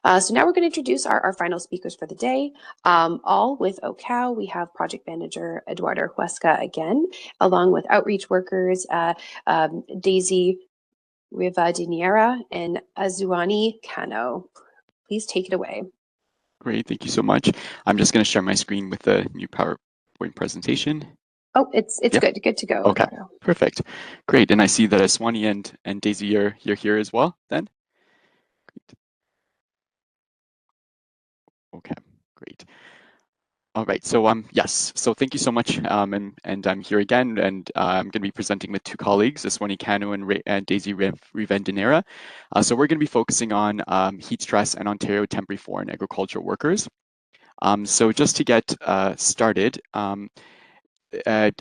So now we're going to introduce our final speakers for the day, all with OHCOW. We have Project Manager Eduardo Huesca again, along with outreach workers, Daisy Rivadeneira and Azuani Cano. Please take it away. Great, thank you so much. I'm just going to share my screen with the new PowerPoint presentation. Oh, it's yep. Good to go. Okay, perfect. Great, and I see that Azuani and Daisy, you're here as well then? Great. Okay, great. All right, so yes, so thank you so much, and I'm here again, and I'm going to be presenting with two colleagues, Azuani Cano and Daisy Rivadeneira. So we're going to be focusing on heat stress and Ontario temporary foreign agricultural workers. So just to get started,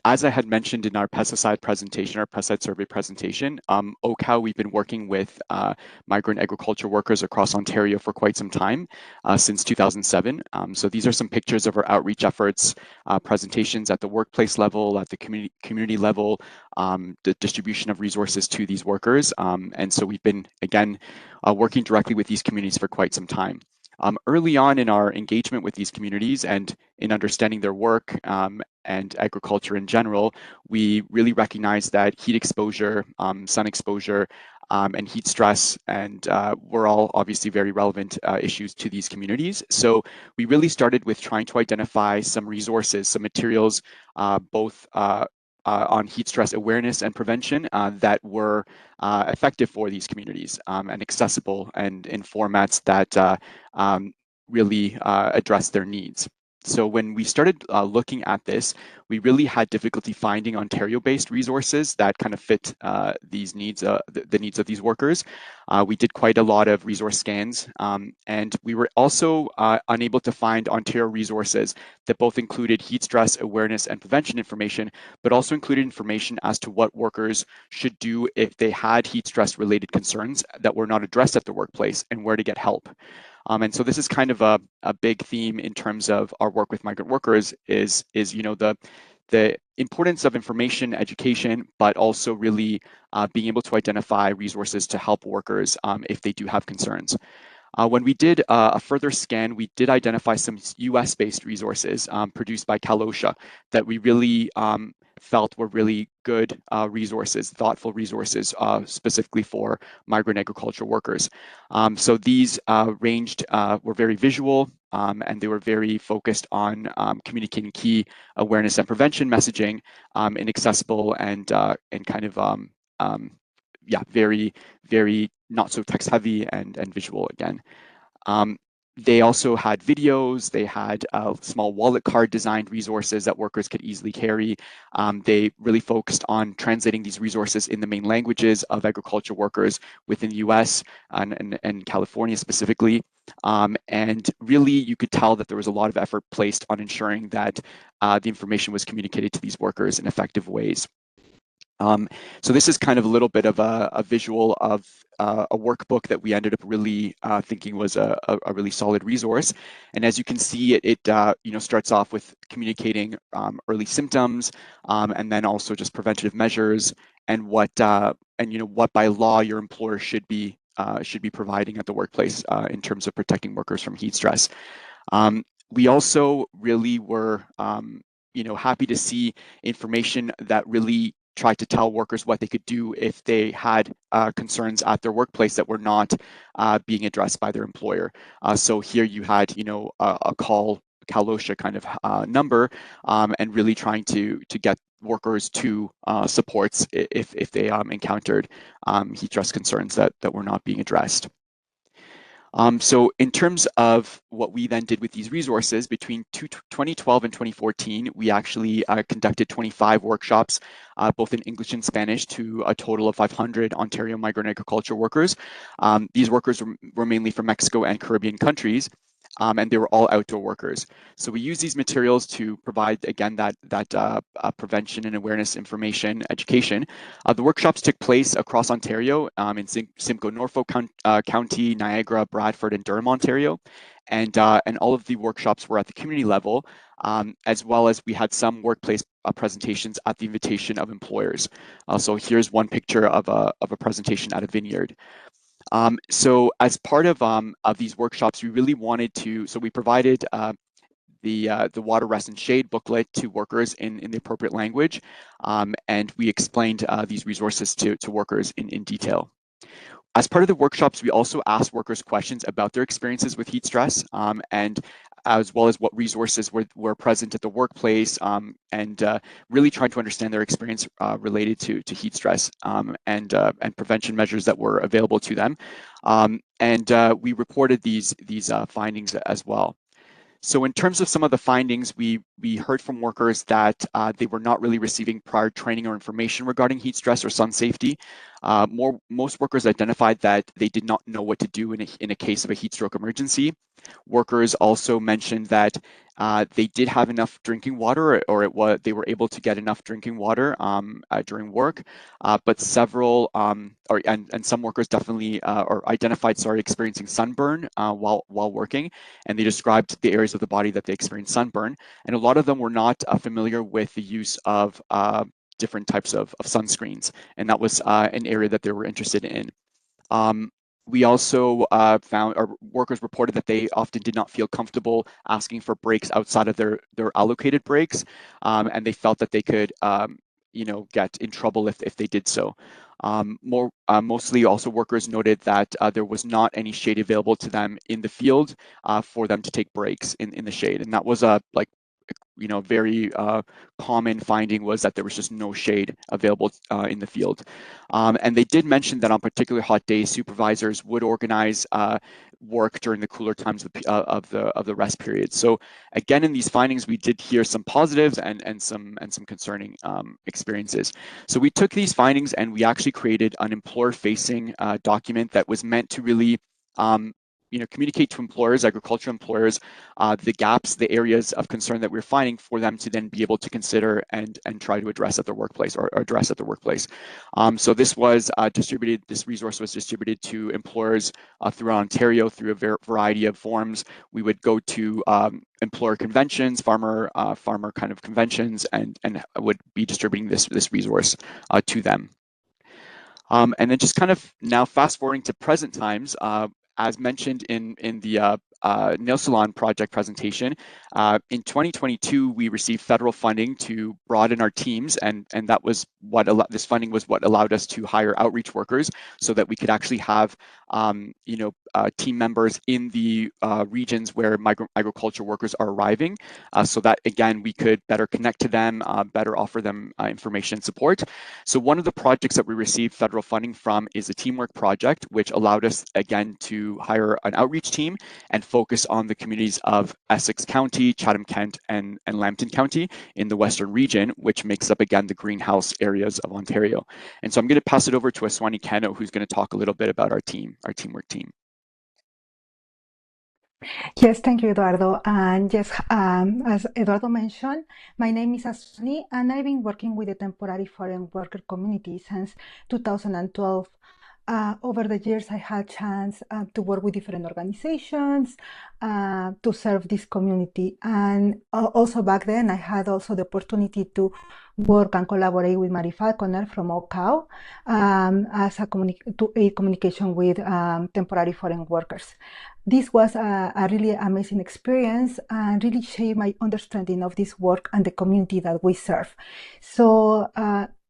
as I had mentioned in our pesticide presentation, our pesticide survey presentation, OHCOW, we've been working with migrant agriculture workers across Ontario for quite some time, since 2007. So these are some pictures of our outreach efforts, presentations at the workplace level, at the community level, the distribution of resources to these workers. And so we've been, again, working directly with these communities for quite some time. Early on in our engagement with these communities and in understanding their work and agriculture in general, we really recognize that heat exposure, sun exposure, and heat stress and were all obviously very relevant issues to these communities. So we really started with trying to identify some resources, some materials, both on heat stress awareness and prevention that were effective for these communities and accessible and in formats that really address their needs. So when we started looking at this, we really had difficulty finding Ontario-based resources that kind of fit these needs, the needs of these workers. We did quite a lot of resource scans, and we were also unable to find Ontario resources that both included heat stress awareness and prevention information, but also included information as to what workers should do if they had heat stress related concerns that were not addressed at the workplace and where to get help. And so this is kind of a big theme in terms of our work with migrant workers is you know, the importance of information education, but also really being able to identify resources to help workers if they do have concerns. When we did a further scan, we did identify some US-based resources produced by Kalosha that we really felt were really good resources, thoughtful resources, specifically for migrant agriculture workers. So these were very visual, and they were very focused on communicating key awareness and prevention messaging in accessible and kind of yeah, very, very not so text heavy and visual again. They also had videos, they had small wallet card designed resources that workers could easily carry. They really focused on translating these resources in the main languages of agriculture workers within the US and California specifically. And really you could tell that there was a lot of effort placed on ensuring that the information was communicated to these workers in effective ways. So this is kind of a little bit of a visual of a workbook that we ended up really thinking was a really solid resource. And as you can see, it you know, starts off with communicating early symptoms, and then also just preventative measures and what you know, what by law your employer should be providing at the workplace in terms of protecting workers from heat stress. We also really were you know, happy to see information that really tried to tell workers what they could do if they had concerns at their workplace that were not being addressed by their employer. So here you had, you know, a Kalosha kind of number, and really trying to get workers to supports if they encountered heat stress concerns that were not being addressed. So in terms of what we then did with these resources, between 2012 and 2014, we actually conducted 25 workshops, both in English and Spanish, to a total of 500 Ontario migrant agriculture workers. These workers were mainly from Mexico and Caribbean countries. And they were all outdoor workers. So we use these materials to provide, again, that prevention and awareness information, education. The workshops took place across Ontario in Simcoe, Norfolk County, Niagara, Bradford, and Durham, Ontario. And all of the workshops were at the community level, as well as we had some workplace presentations at the invitation of employers. So here's one picture of a presentation at a vineyard. So as part of these workshops, we really wanted to, so we provided the Water, Rest, and Shade booklet to workers in the appropriate language, and we explained these resources to workers in detail. As part of the workshops, we also asked workers questions about their experiences with heat stress, and as well as what resources were present at the workplace, and really trying to understand their experience related to heat stress, and prevention measures that were available to them. And we reported these findings as well. So in terms of some of the findings, we heard from workers that they were not really receiving prior training or information regarding heat stress or sun safety. Most workers identified that they did not know what to do in a case of a heat stroke emergency. Workers also mentioned that they did have enough drinking water, or they were able to get enough drinking water during work, but several and some workers definitely or identified experiencing sunburn while working, and they described the areas of the body that they experienced sunburn, and a lot of them were not familiar with the use of different types of sunscreens, and that was an area that they were interested in. We also found, our workers reported that they often did not feel comfortable asking for breaks outside of their allocated breaks, and they felt that they could, get in trouble if they did so. Mostly also workers noted that there was not any shade available to them in the field for them to take breaks in the shade, and that was very common finding was that there was just no shade available in the field. And they did mention that on particular hot days, supervisors would organize work during the cooler times of the rest period. So again, in these findings, we did hear some positives and some concerning experiences. So we took these findings and we actually created an employer-facing document that was meant to really communicate to employers, agricultural employers, the gaps, the areas of concern that we're finding for them to then be able to consider and try to address at their workplace or address at their workplace. So this was distributed, this resource was distributed to employers throughout Ontario through a variety of forms. We would go to employer conventions, farmer kind of conventions, and would be distributing this resource to them. And then just kind of now fast forwarding to present times, as mentioned in the Nail Salon project presentation, in 2022, we received federal funding to broaden our teams, and that was this funding was what allowed us to hire outreach workers so that we could actually have team members in the regions where migrant agriculture workers are arriving, so that again we could better connect to them, better offer them information and support. So one of the projects that we received federal funding from is a teamwork project, which allowed us again to hire an outreach team and focus on the communities of Essex County, Chatham-Kent, and Lambton County in the Western region, which makes up again the greenhouse areas of Ontario. And so I'm going to pass it over to Azuani Cano, who's going to talk a little bit about our teamwork team. Yes, thank you, Eduardo. And yes, as Eduardo mentioned, my name is Azuani, and I've been working with the temporary foreign worker community since 2012. Over the years, I had a chance to work with different organizations to serve this community. And also back then, I had also the opportunity to work and collaborate with Mary Falconer from OHCOW as to aid communication with temporary foreign workers. This was a really amazing experience and really shaped my understanding of this work and the community that we serve. So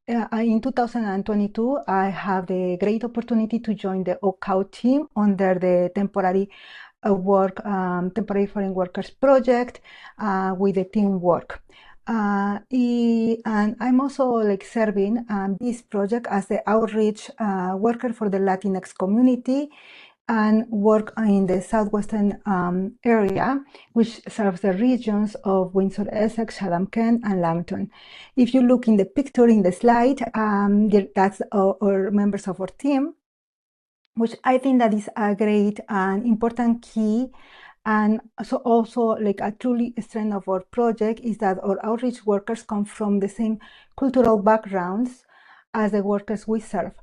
in 2022, I have the great opportunity to join the OHCOW team under the temporary foreign workers project with the teamwork. And I'm also serving this project as the outreach worker for the Latinx community and work in the southwestern area, which serves the regions of Windsor, Essex, Chatham-Kent, and Lambton. If you look in the picture in the slide, that's our members of our team, which I think that is a great and important key. And so also a truly strength of our project is that our outreach workers come from the same cultural backgrounds as the workers we serve.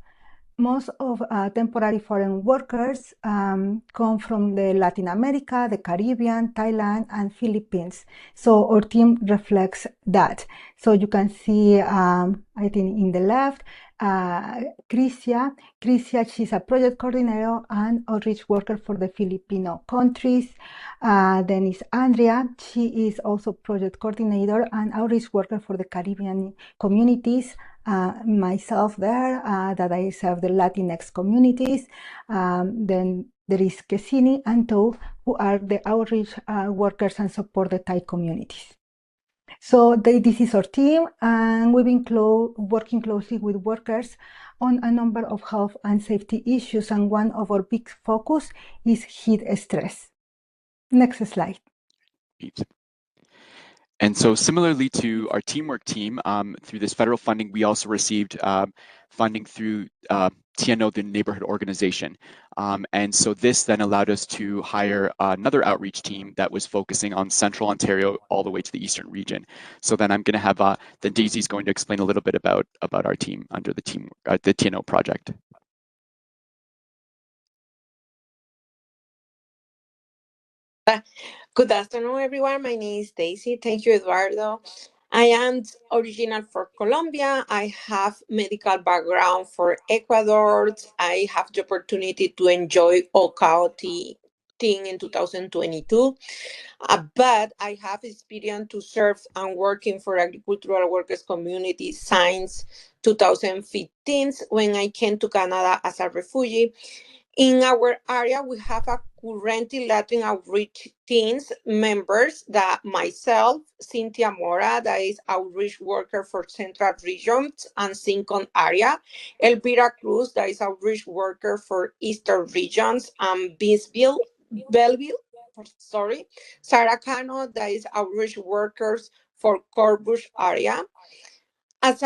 Most of temporary foreign workers come from the Latin America, the Caribbean, Thailand, and Philippines. So our team reflects that. So you can see, I think in the left, Crisia. Crisia, she's a project coordinator and outreach worker for the Filipino countries. Then is Andrea. She is also project coordinator and outreach worker for the Caribbean communities. Myself there, that I serve the Latinx communities. Then there is Kesini and To, who are the outreach workers and support the Thai communities. So this is our team, and we've been working closely with workers on a number of health and safety issues, and one of our big focus is heat stress. Next slide. And so similarly to our teamwork team, through this federal funding, we also received funding through TNO, the neighborhood organization. And so this then allowed us to hire another outreach team that was focusing on central Ontario all the way to the eastern region. So then I'm going to have, then Daisy's going to explain a little bit about our team under the TNO project. Good afternoon, everyone. My name is Daisy. Thank you, Eduardo. I am original from Colombia. I have medical background for Ecuador. I have the opportunity to enjoy OHCOW team in 2022. But I have experience to serve and working for agricultural workers community since 2015 when I came to Canada as a refugee. In our area, we have a currently Latin outreach teams members that myself, Cynthia Mora, that is outreach worker for Central Regions and Sincon area, Elvira Cruz, that is outreach worker for Eastern Regions and Belleville, Sarah Cano, that is outreach workers for Corpus area. As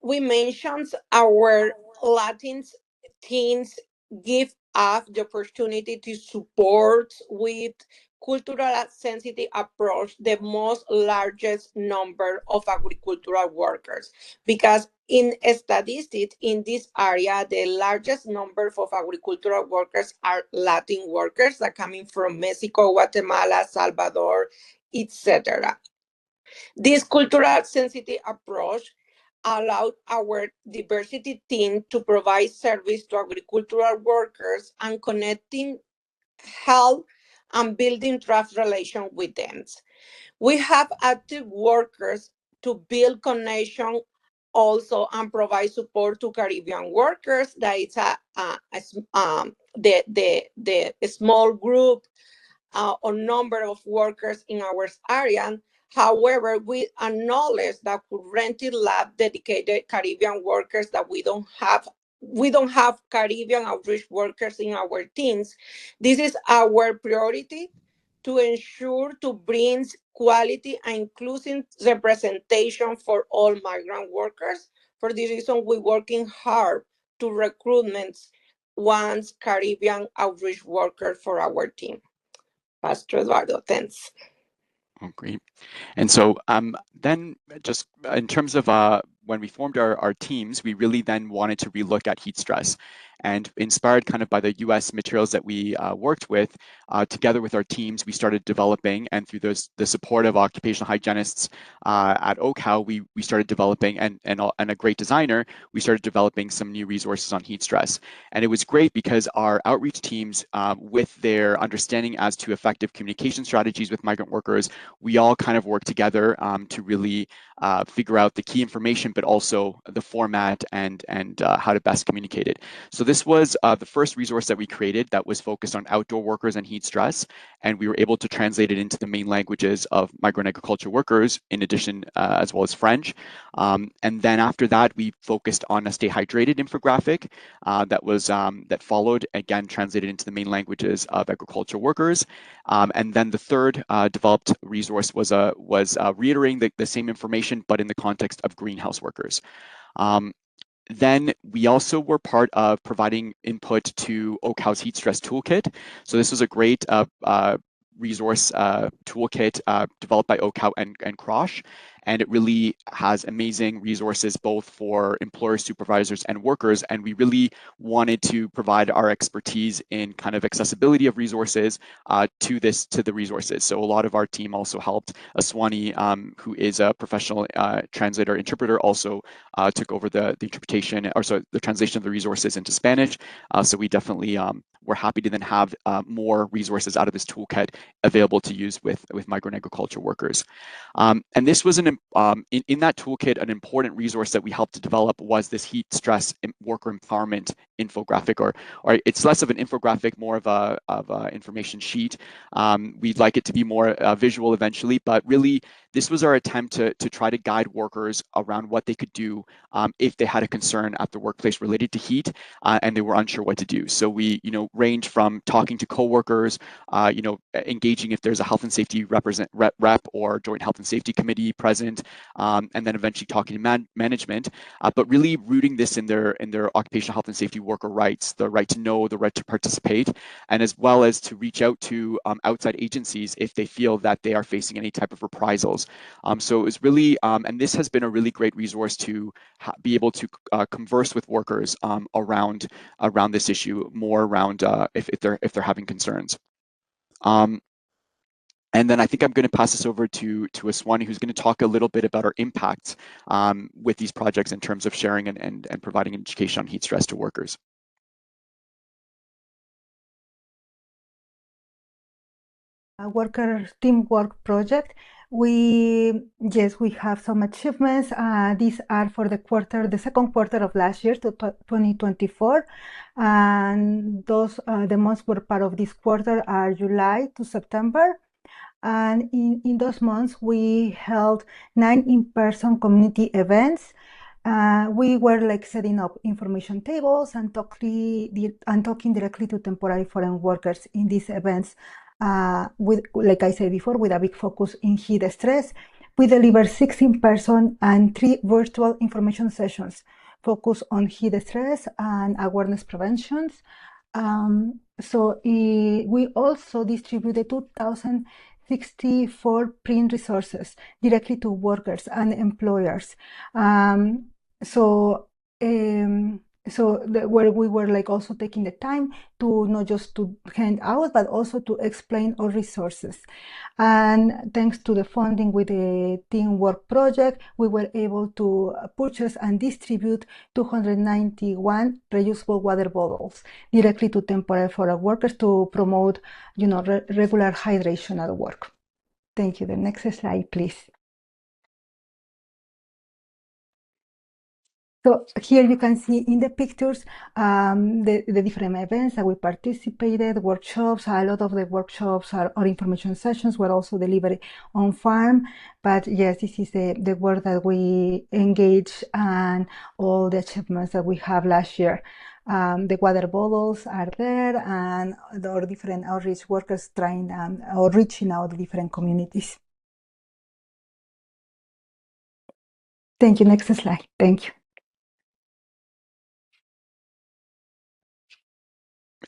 we mentioned, our Latin teams give us the opportunity to support with cultural sensitive approach the most largest number of agricultural workers, because in statistics in this area the largest number of agricultural workers are Latin workers that are coming from Mexico, Guatemala, Salvador, etc. This cultural sensitive approach allowed our diversity team to provide service to agricultural workers and connecting, help, and building trust relation with them. We have active workers to build connection also and provide support to Caribbean workers. That is the small group or number of workers in our area. However, we acknowledge that currently lab dedicated Caribbean workers that we don't have Caribbean outreach workers in our teams. This is our priority to ensure to bring quality and inclusive representation for all migrant workers. For this reason, we're working hard to recruitment one Caribbean outreach worker for our team. Pastor Eduardo, thanks. Oh, great. And so then just in terms of when we formed our teams, we really then wanted to relook at heat stress. And inspired kind of by the US materials that we worked with, together with our teams, we started developing, and through the support of occupational hygienists at OHCOW, we started developing, and a great designer, we started developing some new resources on heat stress. And it was great because our outreach teams, with their understanding as to effective communication strategies with migrant workers, we all kind of work together to really figure out the key information, but also the format and how to best communicate it. So this was the first resource that we created that was focused on outdoor workers and heat stress, and we were able to translate it into the main languages of migrant agriculture workers, in addition, as well as French. And then after that, we focused on a stay hydrated infographic that followed, again, translated into the main languages of agriculture workers. And then the third developed resource was reiterating the same information, but in the context of greenhouse workers. Then we also were part of providing input to OHCOW's Heat Stress Toolkit. So this was a great resource toolkit developed by OHCOW and CROSH. And it really has amazing resources both for employers, supervisors, and workers. And we really wanted to provide our expertise in kind of accessibility of resources to the resources. So a lot of our team also helped. Azuani, who is a professional translator interpreter, also took over the interpretation, or so the translation of the resources into Spanish. So we definitely we're happy to then have more resources out of this toolkit available to use with migrant agriculture workers. And this was in that toolkit, an important resource that we helped to develop was this heat stress worker empowerment infographic, or it's less of an infographic, more of a information sheet. We'd like it to be more visual eventually, but really this was our attempt to try to guide workers around what they could do if they had a concern at the workplace related to heat and they were unsure what to do. So we, range from talking to coworkers, engaging if there's a health and safety rep or joint health and safety committee present, and then eventually talking to management, but really rooting this in their occupational health and safety worker rights, the right to know, the right to participate, and as well as to reach out to outside agencies if they feel that they are facing any type of reprisals. So it was really, and this has been a really great resource to be able to converse with workers around this issue, more around if they're having concerns. And then I think I'm going to pass this over to Azuani, who's going to talk a little bit about our impacts with these projects in terms of sharing and providing education on heat stress to workers. A worker teamwork project. We have some achievements. These are for the second quarter of last year, to 2024, and those the months were part of this quarter are July to September. And in those months, we held 9 in-person community events. We were setting up information tables and talking directly to temporary foreign workers in these events. With, like I said before, with a big focus in heat stress. We delivered 6 in-person and 3 virtual information sessions focused on heat stress and awareness preventions. We also distributed 2,064 print resources directly to workers and employers. Where we were also taking the time to not just to hand out, but also to explain our resources. And thanks to the funding with the Teamwork Project, we were able to purchase and distribute 291 reusable water bottles directly to temporary foreign workers to promote, regular hydration at work. Thank you. The next slide, please. So here you can see in the pictures the different events that we participated, workshops. A lot of the workshops or information sessions were also delivered on farm. But yes, this is the work that we engaged and all the achievements that we have last year. The water bottles are there, and our different outreach workers trying or reaching out to different communities. Thank you. Next slide. Thank you.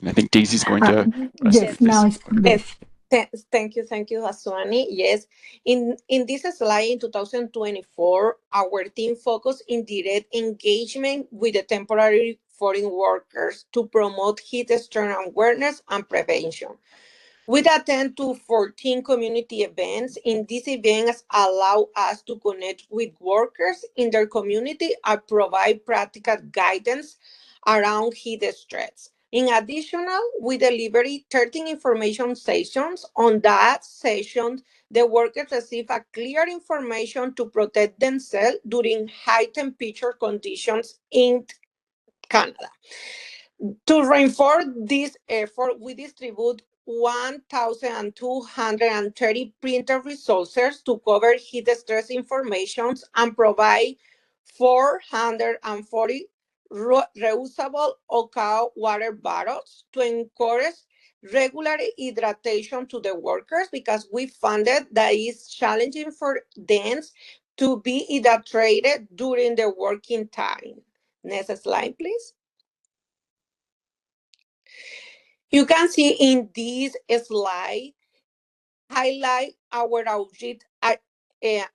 And I think Daisy's going to. Yes, now it's Thank you, Azuani. Yes, in this slide in 2024, our team focused in direct engagement with the temporary foreign workers to promote heat stress awareness and prevention. We attend to 14 community events. In these events allow us to connect with workers in their community and provide practical guidance around heat stress. In addition, we deliver 13 information sessions. On that session, the workers receive a clear information to protect themselves during high temperature conditions in Canada. To reinforce this effort, we distribute 1,230 printed resources to cover heat stress information and provide 440 reusable OHCOW water bottles to encourage regular hydration to the workers, because we found that it's challenging for them to be hydrated during the working time. Next slide, please. You can see in this slide highlight our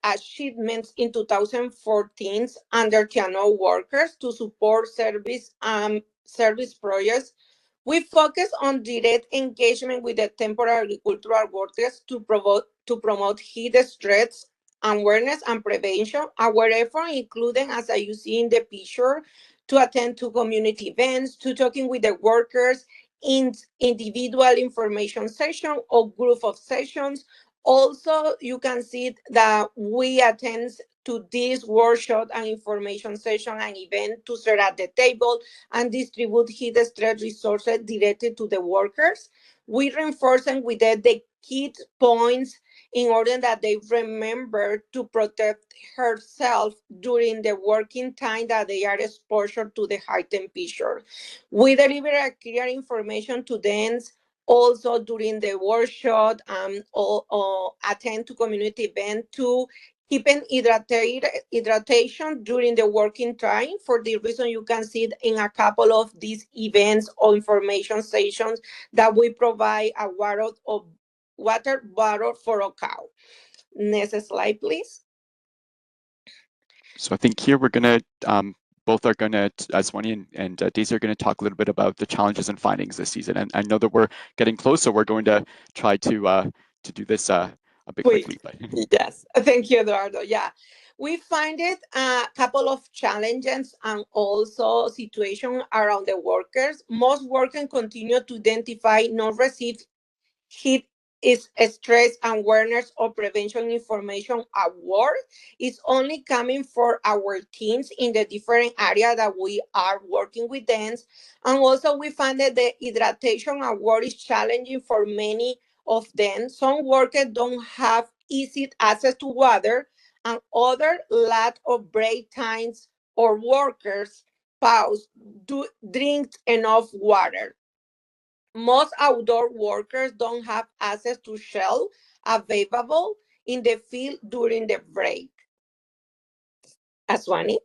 achievements in 2014 under Cano workers to support service projects. We focus on direct engagement with the temporary agricultural workers to promote heat stress awareness and prevention. Our effort including, as you see in the picture, to attend to community events, to talking with the workers in individual information session or group of sessions. Also, you can see that we attend to this workshop and information session and event to sit at the table and distribute heat stress resources directed to the workers. We reinforce them with the key points in order that they remember to protect herself during the working time that they are exposed to the high temperature. We deliver a clear information to them also during the workshop or attend to community event to keeping hydration during the working time. For the reason you can see it in a couple of these events or information sessions that we provide a water bottle for OHCOW. Next slide, please. So I think here we're going to, both are going to, Azuani and Daisy are going to talk a little bit about the challenges and findings this season. And I know that we're getting close, so we're going to try to do this a bit quickly. But yes, thank you, Eduardo. Yeah, we find it a couple of challenges and also situation around the workers. Most workers continue to identify not received heat is stress awareness or prevention information at work is only coming for our teams in the different area that we are working with them. And also we find that the hydration at work is challenging for many of them. Some workers don't have easy access to water and other lack of break times or workers pause do drink enough water. Most outdoor workers don't have access to shelf available in the field during the break. Azuani?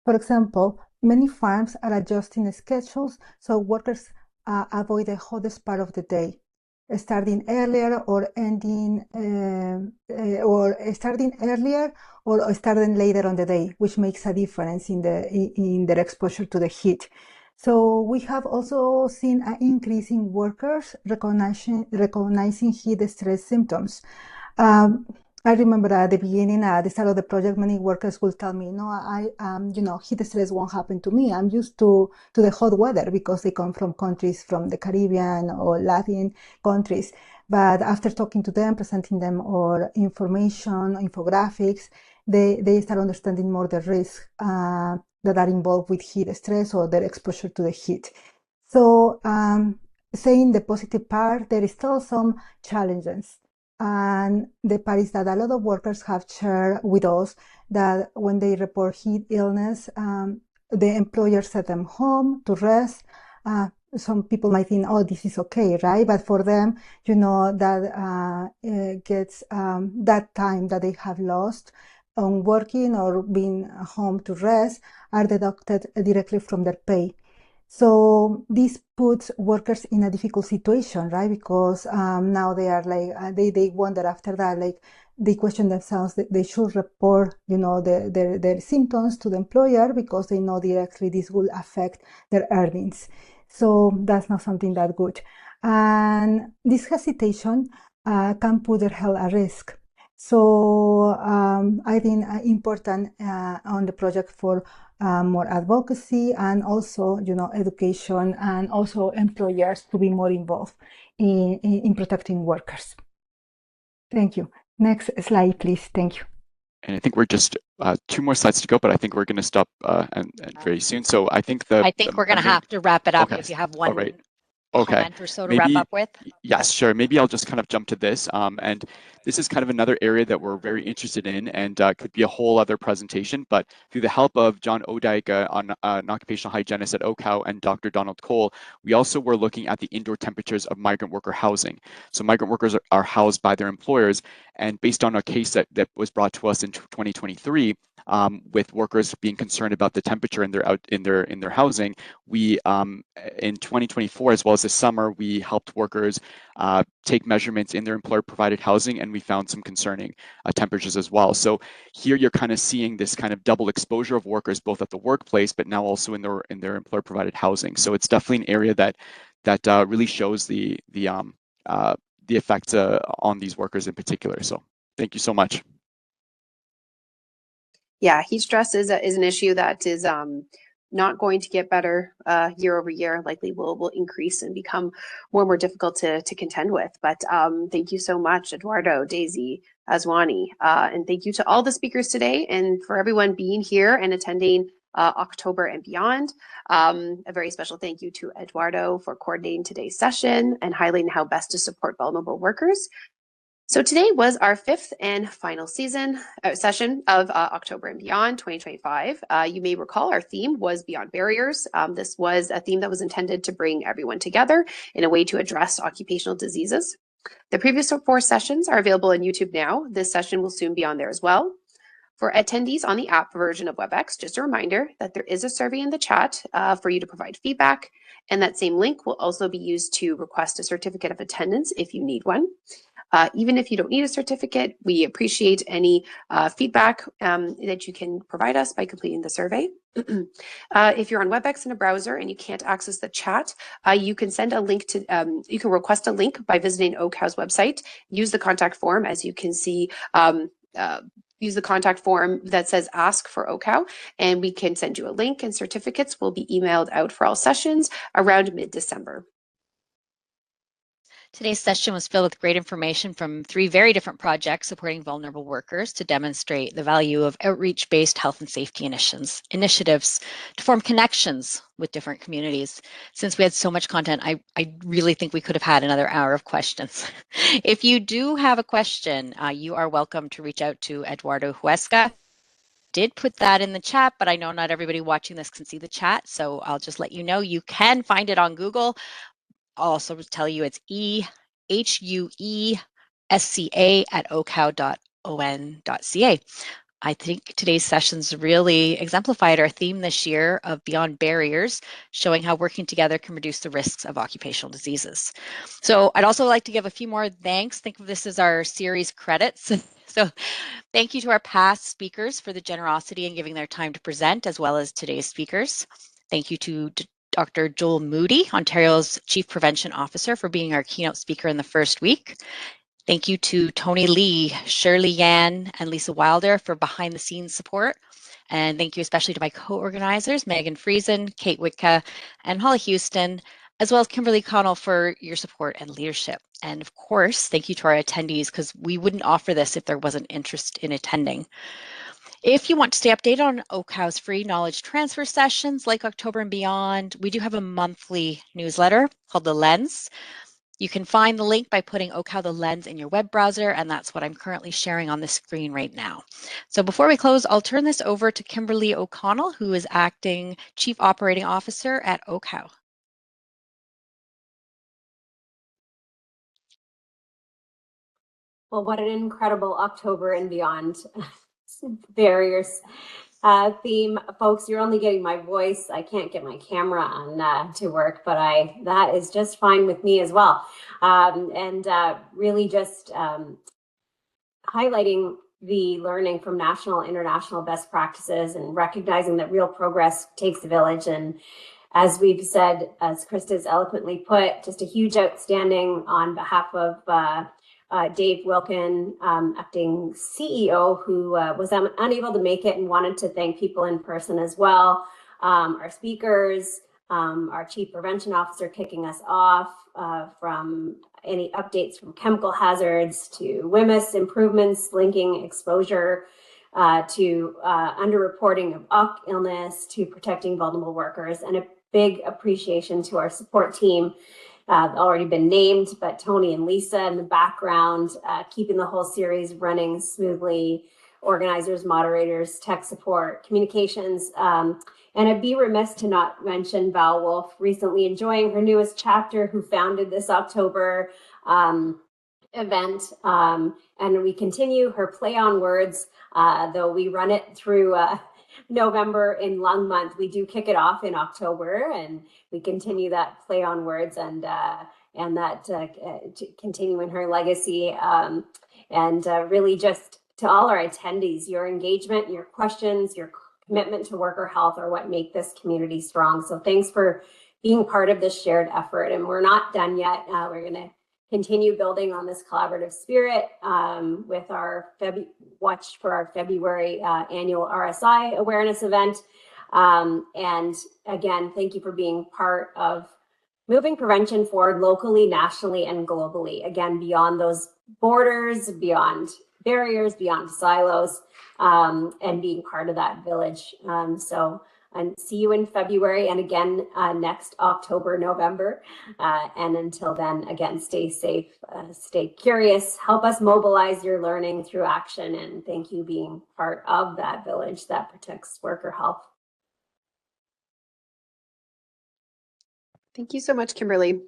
For example, many farms are adjusting schedules so workers avoid the hottest part of the day, starting earlier or ending, or starting earlier or starting later on the day, which makes a difference in their exposure to the heat. So we have also seen an increase in workers recognizing heat stress symptoms. I remember at the beginning, at the start of the project, many workers will tell me, "No, heat stress won't happen to me. I'm used to the hot weather," because they come from countries from the Caribbean or Latin countries. But after talking to them, presenting them our information, infographics, they start understanding more the risks that are involved with heat stress or their exposure to the heat. So, saying the positive part, there is still some challenges. And the part is that a lot of workers have shared with us that when they report heat illness, the employer sent them home to rest. Some people might think, "Oh, this is okay," right? But for them, that gets that time that they have lost on working or being home to rest are deducted directly from their pay. So this puts workers in a difficult situation, right? Because now they are like, they wonder after that, like they question themselves that they should report, their symptoms to the employer because they know directly this will affect their earnings. So that's not something that good. And this hesitation can put their health at risk. So I think important on the project for more advocacy and also, education and also employers to be more involved in protecting workers. Thank you. Next slide, please. Thank you. And I think we're just 2 more slides to go, but I think we're going to stop and very soon. So I think we're going to have to wrap it up. Okay. If you have one All right. Okay. comment or so to wrap up with. Yes, sure. Maybe I'll just kind of jump to this. And this is kind of another area that we're very interested in and could be a whole other presentation. But through the help of John Odike, an occupational hygienist at OHCOW, and Dr. Donald Cole, we also were looking at the indoor temperatures of migrant worker housing. So migrant workers are housed by their employers. And based on a case that was brought to us in 2023, with workers being concerned about the temperature in their housing, we in 2024 as well as this summer, we helped workers take measurements in their employer-provided housing, and we found some concerning temperatures as well. So here you're kind of seeing this kind of double exposure of workers both at the workplace, but now also in their employer-provided housing. So it's definitely an area that really shows the effects on these workers in particular. So thank you so much. Yeah, heat stress is an issue that is not going to get better year over year. Likely will increase and become more and more difficult to contend with. But thank you so much, Eduardo, Daisy, Azuani, and thank you to all the speakers today and for everyone being here and attending October and beyond. A very special thank you to Eduardo for coordinating today's session and highlighting how best to support vulnerable workers. So today was our fifth and final session of October and Beyond 2025. You may recall our theme was Beyond Barriers. This was a theme that was intended to bring everyone together in a way to address occupational diseases. The previous 4 sessions are available on YouTube now. This session will soon be on there as well. For attendees on the app version of WebEx, just a reminder that there is a survey in the chat for you to provide feedback, and that same link will also be used to request a certificate of attendance if you need one. Even if you don't need a certificate, we appreciate any feedback that you can provide us by completing the survey. If you're on WebEx in a browser and you can't access the chat, you can send a link to, you can request a link by visiting OHCOW's website. Use the contact form, as you can see, use the contact form that says ask for OHCOW, and we can send you a link, and certificates will be emailed out for all sessions around mid-December. Today's session was filled with great information from 3 very different projects supporting vulnerable workers to demonstrate the value of outreach-based health and safety initiatives to form connections with different communities. Since we had so much content, I really think we could have had another hour of questions. If you do have a question, you are welcome to reach out to Eduardo Huesca. Did put that in the chat, but I know not everybody watching this can see the chat, so I'll just let you know you can find it on Google. I'll also tell you it's EHUESCA@OHCOW.on.ca. I think today's sessions really exemplified our theme this year of Beyond Barriers, showing how working together can reduce the risks of occupational diseases. So I'd also like to give a few more thanks. Think of this as our series credits. So thank you to our past speakers for the generosity in giving their time to present, as well as today's speakers. Thank you to Dr. Joel Moody, Ontario's Chief Prevention Officer, for being our keynote speaker in the first week. Thank you to Tony Lee, Shirley Yan, and Lisa Wilder for behind-the-scenes support. And thank you especially to my co-organizers, Megan Friesen, Kate Witka, and Holly Houston, as well as Kimberly Connell for your support and leadership. And of course, thank you to our attendees, because we wouldn't offer this if there wasn't interest in attending. If you want to stay updated on OHCOW's free knowledge transfer sessions like October and Beyond, we do have a monthly newsletter called The Lens. You can find the link by putting OHCOW The Lens in your web browser, and that's what I'm currently sharing on the screen right now. So before we close, I'll turn this over to Kimberly O'Connell, who is Acting Chief Operating Officer at OHCOW. Well, what an incredible October and Beyond barriers theme, folks. You're only getting my voice. I can't get my camera on to work, but that is just fine with me as well. Really just highlighting the learning from national, international best practices and recognizing that real progress takes a village. And as we've said, as Krista's eloquently put, just a huge outstanding on behalf of Dave Wilkin, acting CEO, who was unable to make it and wanted to thank people in person as well. Our speakers, our Chief Prevention Officer kicking us off, from any updates from chemical hazards to WMIS improvements, linking exposure to underreporting of illness to protecting vulnerable workers, and a big appreciation to our support team. Already been named, but Tony and Lisa in the background, keeping the whole series running smoothly, organizers, moderators, tech support, communications, and I'd be remiss to not mention Val Wolf, recently enjoying her newest chapter, who founded this October, event, and we continue her play on words, though we run it through November in Lung Month. We do kick it off in October, and we continue that play on words and that continue in her legacy, and really just to all our attendees, your engagement, your questions, your commitment to worker health are what make this community strong. So thanks for being part of this shared effort, and we're not done yet. We're going to continue building on this collaborative spirit with our watch for our February annual RSI awareness event. And again, thank you for being part of moving prevention forward locally, nationally, and globally. Again, beyond those borders, beyond barriers, beyond silos, and being part of that village. And see you in February and again next October, November. And until then, again, stay safe, stay curious, help us mobilize your learning through action. And thank you being part of that village that protects worker health. Thank you so much, Kimberly.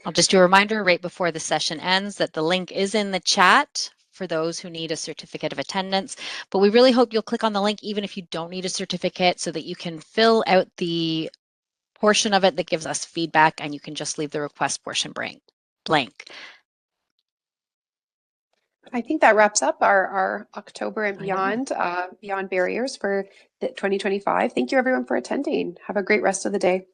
I'll just do a reminder right before the session ends that the link is in the chat for those who need a certificate of attendance, but we really hope you'll click on the link even if you don't need a certificate so that you can fill out the portion of it that gives us feedback, and you can just leave the request portion blank. I think that wraps up our October and beyond, beyond barriers for 2025. Thank you everyone for attending. Have a great rest of the day.